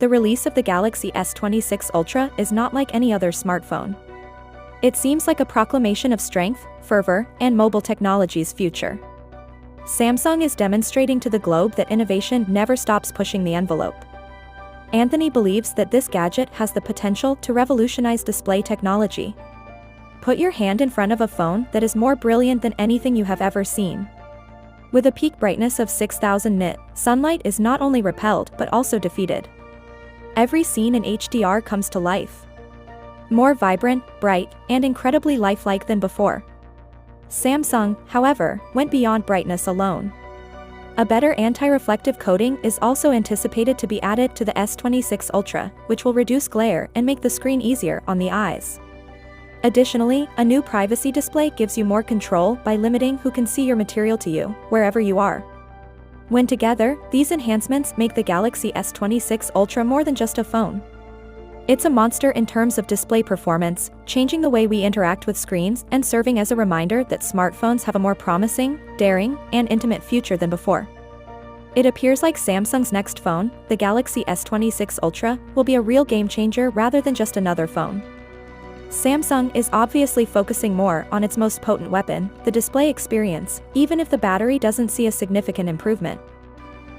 The release of the Galaxy S26 Ultra is not like any other smartphone. It seems like a proclamation of strength, fervor, and mobile technology's future. Samsung is demonstrating to the globe that innovation never stops pushing the envelope. Anthony believes that this gadget has the potential to revolutionize display technology. Put your hand in front of a phone that is more brilliant than anything you have ever seen. With a peak brightness of 6000 nit, sunlight is not only repelled but also defeated. Every scene in HDR comes to life. More vibrant, bright, and incredibly lifelike than before. Samsung, however, went beyond brightness alone. A better anti-reflective coating is also anticipated to be added to the S26 Ultra, which will reduce glare and make the screen easier on the eyes. Additionally, a new privacy display gives you more control by limiting who can see your material to you, wherever you are. When together, these enhancements make the Galaxy S26 Ultra more than just a phone. It's a monster in terms of display performance, changing the way we interact with screens and serving as a reminder that smartphones have a more promising, daring, and intimate future than before. It appears like Samsung's next phone, the Galaxy S26 Ultra, will be a real game-changer rather than just another phone. Samsung is obviously focusing more on its most potent weapon, the display experience, even if the battery doesn't see a significant improvement.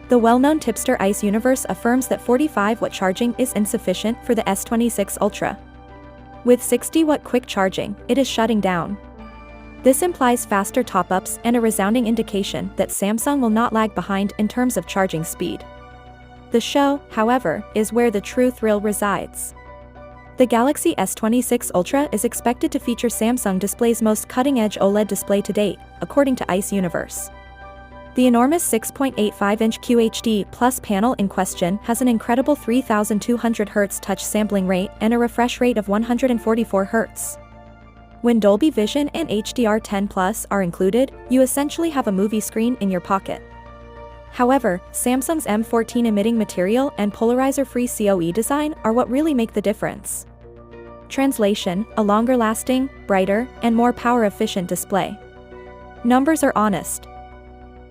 The well-known tipster Ice Universe affirms that 45-watt charging is insufficient for the S26 Ultra. With 60-watt quick charging, it is shutting down. This implies faster top-ups and a resounding indication that Samsung will not lag behind in terms of charging speed. The show, however, is where the true thrill resides. The Galaxy S26 Ultra is expected to feature Samsung Display's most cutting-edge OLED display to date, according to Ice Universe. The enormous 6.85-inch QHD Plus panel in question has an incredible 3200 Hz touch sampling rate and a refresh rate of 144 Hz. When Dolby Vision and HDR10 Plus are included, you essentially have a movie screen in your pocket. However, Samsung's M14 emitting material and polarizer-free COE design are what really make the difference. Translation: a longer-lasting, brighter, and more power-efficient display. Numbers are honest.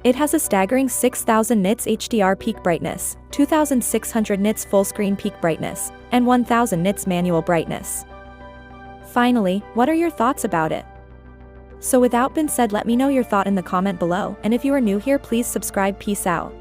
It has a staggering 6000 nits HDR peak brightness, 2600 nits full-screen peak brightness, and 1000 nits manual brightness. Finally, what are your thoughts about it? So without being said, let me know your thought in the comment below, and if you are new here, please subscribe. Peace out.